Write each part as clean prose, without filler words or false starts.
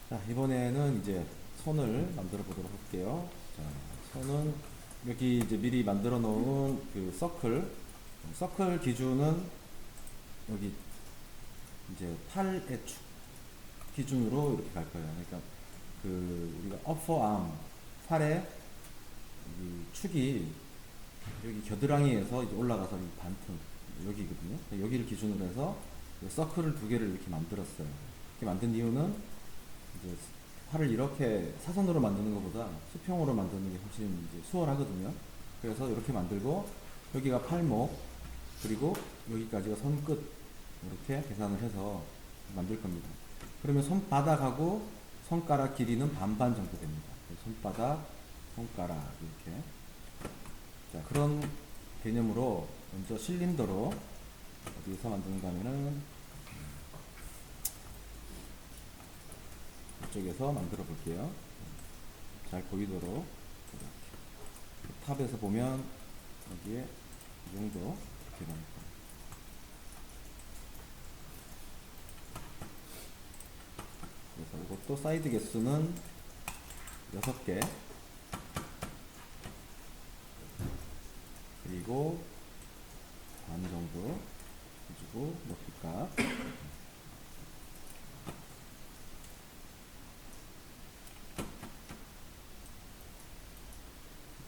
자, 이번에는 이제 손을 만들어 보도록 할게요. 자, 손은 여기 이제 미리 만들어 놓은 그 서클 기준은 여기 이제 팔의 축 기준으로 이렇게 갈 거예요. 그러니까 그 우리가 upper arm 팔의 이 축이 여기 겨드랑이에서 이제 올라가서 이 반틈 여기거든요. 여기를 기준으로 해서 서클을 두 개를 이렇게 만들었어요. 이렇게 만든 이유는 이제 팔을 이렇게 사선으로 만드는 것보다 수평으로 만드는 게 훨씬 이제 수월하거든요. 그래서 이렇게 만들고 여기가 팔목 그리고 여기까지가 손끝 이렇게 계산을 해서 만들 겁니다. 그러면 손바닥하고 손가락 길이는 반반 정도 됩니다. 손바닥, 손가락 이렇게. 자, 그런 개념으로 먼저 실린더로 어디서 만드는가 하면은 이쪽에서 만들어 볼게요. 잘 보이도록 이렇게. 탑에서 보면 여기에 이 정도 이렇게 나올 거예요. 그래서 이것도 사이드 개수는 6개 그리고 반 정도 해주고 높이값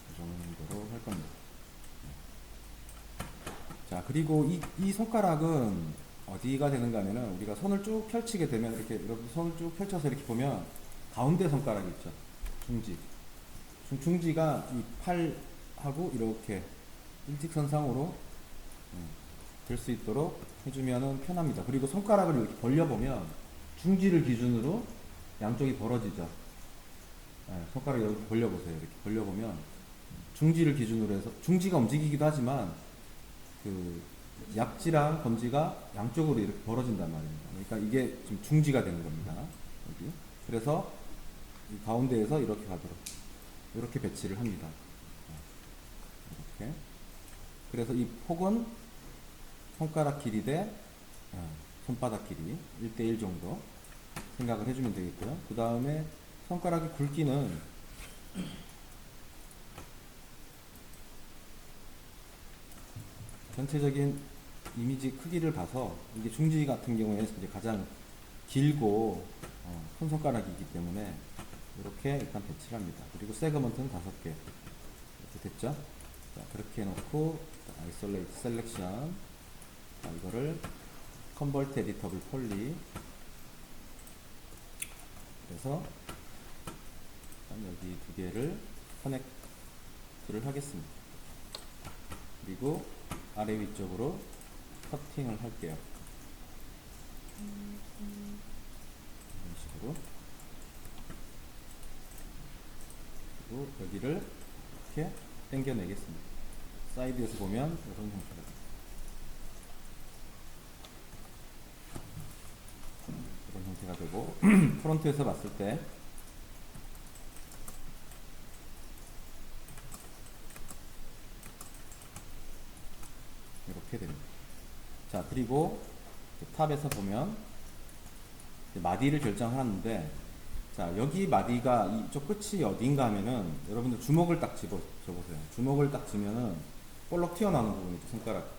이 정도로 할 겁니다. 자, 그리고 이 손가락은 어디가 되는가 하면은 우리가 손을 쭉 펼치게 되면 이렇게 여러분 손을 쭉 펼쳐서 이렇게 보면 가운데 손가락이 있죠. 중지. 중지가 이 팔하고 이렇게 일직선상으로 될 수 있도록 해주면은 편합니다. 그리고 손가락을 이렇게 벌려보면 중지를 기준으로 양쪽이 벌어지죠. 네, 손가락 이렇게 벌려보세요. 이렇게 벌려보면 중지를 기준으로 해서 중지가 움직이기도 하지만 그 약지랑 검지가 양쪽으로 이렇게 벌어진단 말입니다. 그러니까 이게 지금 중지가 되는 겁니다. 여기. 그래서 이 가운데에서 이렇게 가도록 이렇게 배치를 합니다. 이렇게. 그래서 이 폭은 손가락 길이 대 손바닥 길이 1대1 정도 생각을 해주면 되겠고요. 그 다음에 손가락의 굵기는 전체적인 이미지 크기를 봐서 이게 중지 같은 경우에 이제 가장 길고 큰 손가락이기 때문에 이렇게 일단 배치를 합니다. 그리고 세그먼트는 5개 이렇게 됐죠? 자, 그렇게 해놓고 아이솔레이트 셀렉션 이거를 컨버트 에디터블 폴리 그래서 여기 두 개를 커넥트를 하겠습니다. 그리고 아래 위쪽으로 커팅을 할게요. 이런 식으로. 그리고 여기를 이렇게 당겨내겠습니다. 사이드에서 보면 이런 형태가 됩니다. 이런 형태가 되고 프론트에서 봤을 때 이렇게 됩니다. 자, 그리고 탑에서 보면 마디를 결정하는데 자, 여기 마디가 이쪽 끝이 어딘가 하면은 여러분들 주먹을 딱 줘보세요. 주먹을 딱 쥐면은 볼록 튀어나오는 부분이 있죠, 손가락.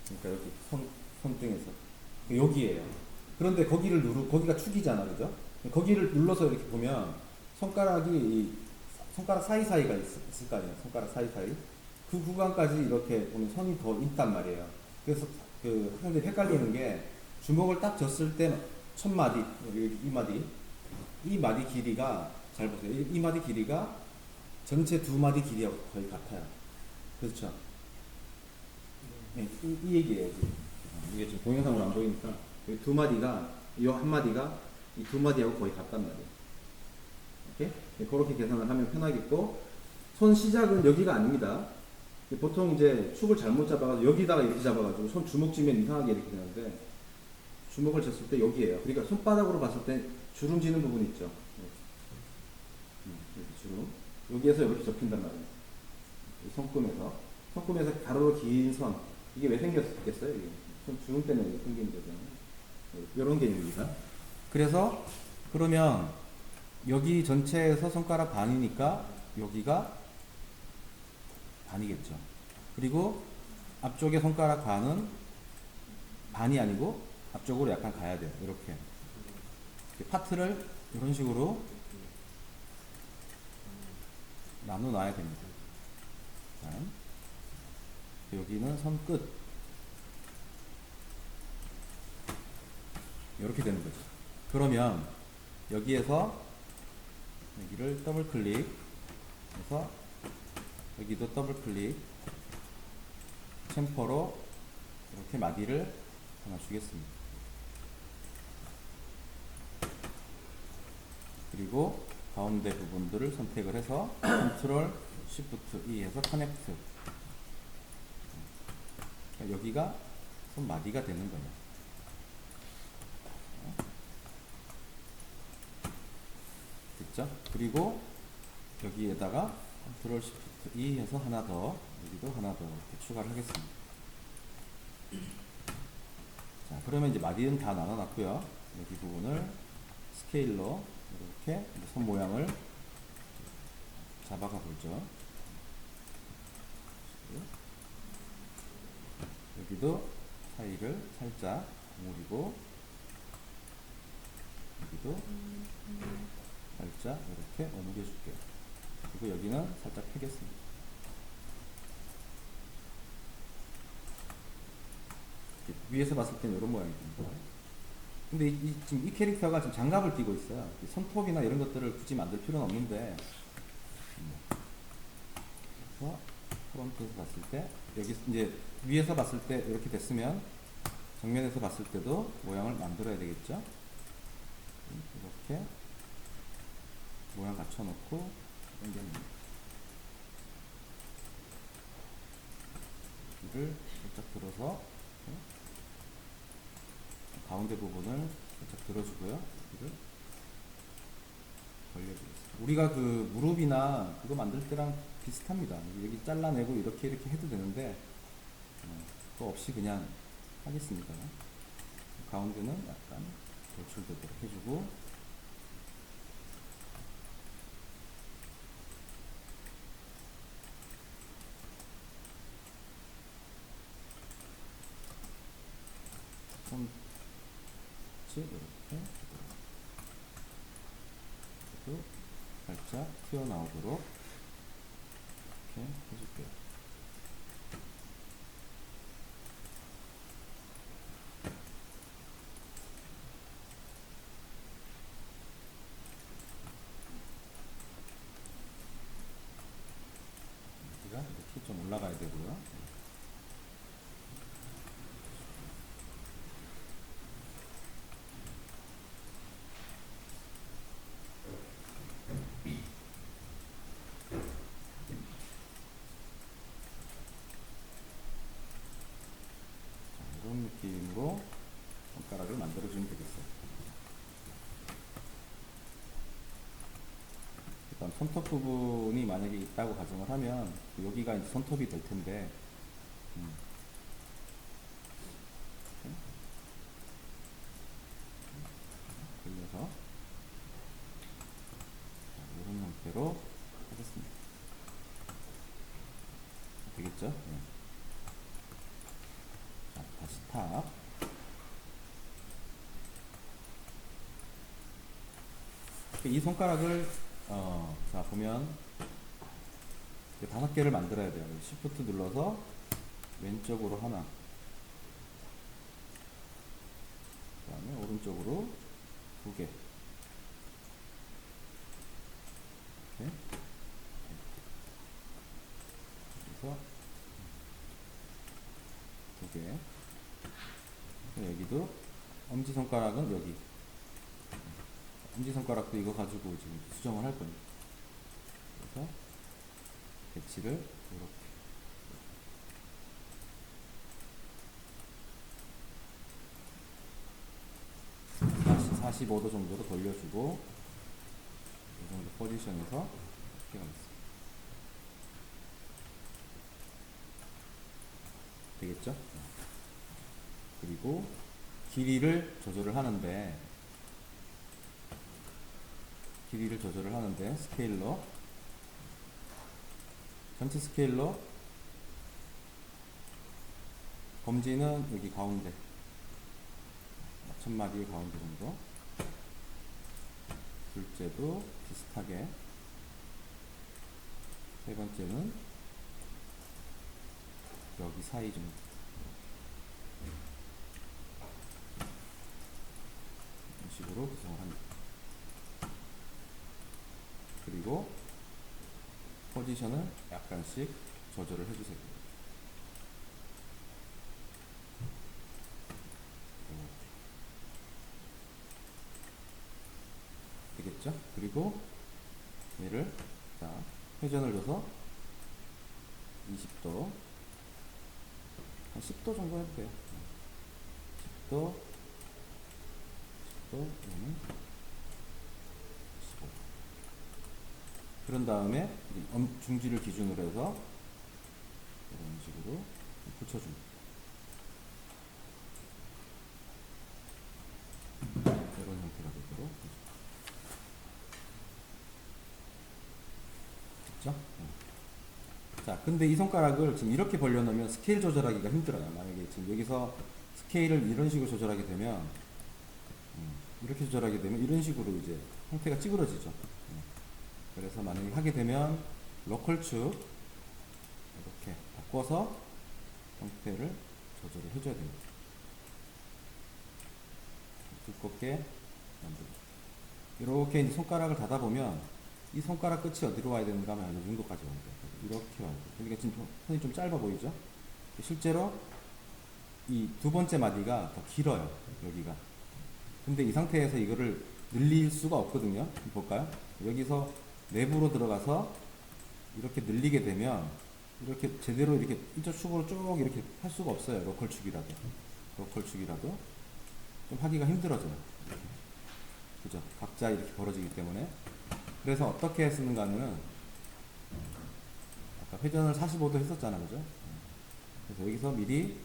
그러니까 여기 손등에서 여기에요. 그런데 거기가 축이잖아, 그죠? 거기를 눌러서 이렇게 보면 손가락 사이사이가 있을 거 아니에요. 손가락 사이사이. 그 구간까지 이렇게 보면 선이 더 있단 말이에요. 그래서 그 학생들이 헷갈리는 게 주먹을 딱 졌을 때 첫 마디, 여기 이 마디 길이가 잘 보세요. 이 마디 길이가 전체 두 마디 길이하고 거의 같아요. 그렇죠? 네, 이 얘기예요. 지금. 이게 지금 동영상으로 안 보이니까 두 마디가 이 한 마디가 이 두 마디하고 거의 같단 말이에요. 이렇게 네, 그렇게 계산을 하면 편하겠고 손 시작은 여기가 아닙니다. 보통 이제 축을 잘못 잡아가지고 여기다가 이렇게 잡아가지고 손 주먹 쥐면 이상하게 이렇게 되는데 주먹을 졌을 때 여기에요. 그러니까 손바닥으로 봤을 때 주름 지는 부분이 있죠. 여기 주름. 여기에서 이렇게 접힌단 말이에요. 손금에서 가로로 긴 선. 이게 왜 생겼겠어요? 이게 손 주름 때문에 생긴 거잖아요. 이런 개념입니다. 그래서 그러면 여기 전체에서 손가락 반이니까 여기가 반이겠죠. 그리고 앞쪽에 손가락 반은 반이 아니고 앞쪽으로 약간 가야 돼요. 이렇게 파트를 이런 식으로 나눠 놔야 됩니다. 자, 여기는 손끝 이렇게 되는 거죠. 그러면 여기에서 여기를 더블 클릭해서 여기도 더블 클릭 챔퍼로 이렇게 마디를 하나 주겠습니다. 그리고 가운데 부분들을 선택을 해서 컨트롤 쉬프트 E 해서 커넥트. 여기가 손마디가 되는 거예요. 됐죠? 그리고 여기에다가 컨트롤 쉬프트 E 해서 하나 더, 여기도 하나 더 이렇게 추가를 하겠습니다. 자, 그러면 이제 마디는 다 나눠놨고요. 여기 부분을 스케일로 이렇게 손 모양을 잡아가 보죠. 여기도 사이를 살짝 오므리고 여기도 살짝 이렇게 오므려 줄게요. 그리고 여기는 살짝 펴겠습니다. 위에서 봤을 때는 이런 모양이 됩니다. 근데 지금 이 캐릭터가 지금 장갑을 끼고 있어요. 손톱이나 이런 것들을 굳이 만들 필요는 없는데, 그래서 프론트에서 봤을 때, 여기 이제 위에서 봤을 때 이렇게 됐으면 정면에서 봤을 때도 모양을 만들어야 되겠죠. 이렇게 모양 갖춰놓고 당겨냅니다. 여기를 살짝 들어서 가운데 부분을 살짝 들어주고요. 여기를 벌려주겠습니다. 우리가 그 무릎이나 그거 만들 때랑 비슷합니다. 여기 잘라내고 이렇게 해도 되는데 그거 없이 그냥 하겠습니다. 가운데는 약간 돌출되도록 해주고 손끝이 이렇게 살짝 튀어나오도록 이렇게 해줄게요. 여기가 이렇게 좀 올라가야 되고요. 이런 느낌으로 손가락을 만들어주면 되겠어요. 일단 손톱 부분이 만약에 있다고 가정을 하면 여기가 이제 손톱이 될 텐데 돌려서 이런 형태로 하겠습니다. 되겠죠? 네. 자, 다시 탑. 이 손가락을 자 보면 5개를 만들어야 돼요. Shift 눌러서 왼쪽으로 하나, 그 다음에 오른쪽으로 2개, 이렇게. 그래서 2개. 여기도 엄지손가락은 여기. 엄지손가락도 이거 가지고 지금 수정을 할 겁니다. 그래서 배치를 이렇게. 45도 정도로 돌려주고 이 정도 포지션에서 이렇게 가겠습니다. 되겠죠? 그리고 길이를 조절을 하는데 길이를 조절을 하는데 스케일러, 전체 스케일러, 검지는 여기 가운데, 첫 마디의 가운데 정도. 둘째도 비슷하게. 세 번째는 여기 사이 정도. 이런 식으로 구성을 합니다. 그리고 포지션을 약간씩 조절을 해주세요. 되겠죠? 그리고 얘를 자 회전을 줘서 20도, 한 10도 정도 해도 돼요. 10도, 10도, 15. 그런 다음에 중지를 기준으로 해서 이런 식으로 붙여줍니다. 이런 형태가 되도록. 됐죠? 자, 근데 이 손가락을 지금 이렇게 벌려놓으면 스케일 조절하기가 힘들어요. 만약에 지금 여기서 스케일을 이런 식으로 조절하게 되면, 이렇게 조절하게 되면 이런 식으로 이제 형태가 찌그러지죠. 그래서 만약에 하게 되면 로컬 축 이렇게 바꿔서 형태를 조절을 해줘야 됩니다. 두껍게 만들고 이렇게 이제 손가락을 닫아 보면 이 손가락 끝이 어디로 와야 되는가 하면 이 정도까지 와야 돼요. 이렇게 와야 돼요. 그러니까 지금 손이 좀 짧아 보이죠? 실제로 이 두 번째 마디가 더 길어요. 여기가. 근데 이 상태에서 이거를 늘릴 수가 없거든요. 볼까요? 여기서 내부로 들어가서 이렇게 늘리게 되면 이렇게 제대로 이렇게 이쪽 축으로 쭉 이렇게 할 수가 없어요. 로컬 축이라도 좀 하기가 힘들어져요. 이렇게. 그죠? 각자 이렇게 벌어지기 때문에. 그래서 어떻게 쓰는가는 아까 회전을 45도 했었잖아, 그죠? 그래서 여기서 미리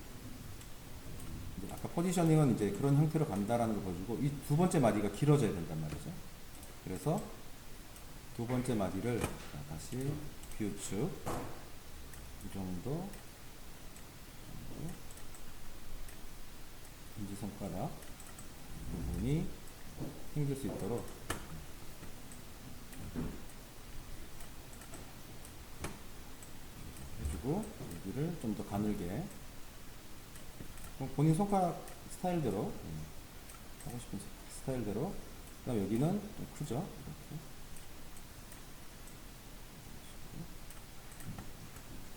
아까 포지셔닝은 이제 그런 형태로 간다라는 걸 보여주고 이 두 번째 마디가 길어져야 된단 말이죠. 그래서 두 번째 마디를 다시 뷰축 이 정도 인지손가락 부분이 생길 수 있도록 해주고 여기를 좀 더 가늘게 본인 손가락 스타일대로 하고 싶은 스타일대로. 그다음 여기는 좀 크죠.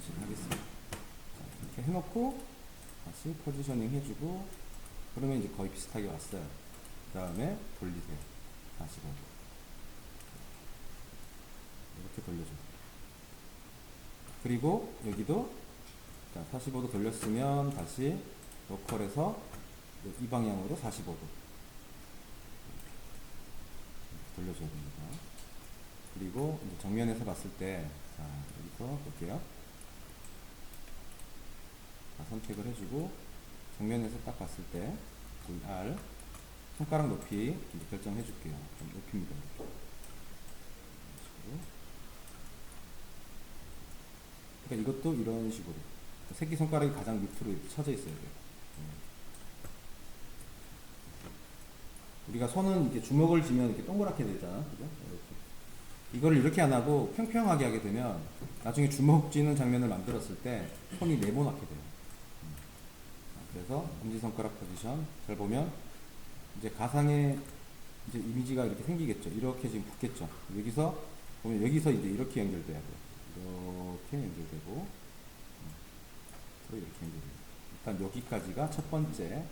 이렇게 하겠습니다. 자, 이렇게 해놓고 다시 포지셔닝 해주고 그러면 이제 거의 비슷하게 왔어요. 그 다음에 돌리세요. 45도 이렇게 돌려줘요. 그리고 여기도 자 45도 돌렸으면 다시 로컬에서 이 방향으로 45도 돌려줘야 됩니다. 그리고 이제 정면에서 봤을 때 자, 여기서 볼게요. 자, 선택을 해주고 정면에서 딱 봤을 때 VR 손가락 높이 이제 결정해 줄게요. 좀 높입니다. 그러니까 이것도 이런 식으로 새끼손가락이 가장 밑으로 이렇게 쳐져 있어야 돼요. 우리가 손은 이렇게 주먹을 쥐면 이렇게 동그랗게 되잖아. 그죠? 이렇게. 이걸 이렇게 안 하고 평평하게 하게 되면 나중에 주먹 쥐는 장면을 만들었을 때 손이 네모나게 돼요. 그래서 엄지손가락 포지션 잘 보면 이제 가상의 이제 이미지가 이렇게 생기겠죠. 이렇게 지금 붙겠죠. 여기서 보면 여기서 이제 이렇게 연결돼야 돼요. 이렇게 연결되고 또 이렇게 연결돼요. 일단 여기까지가 첫 번째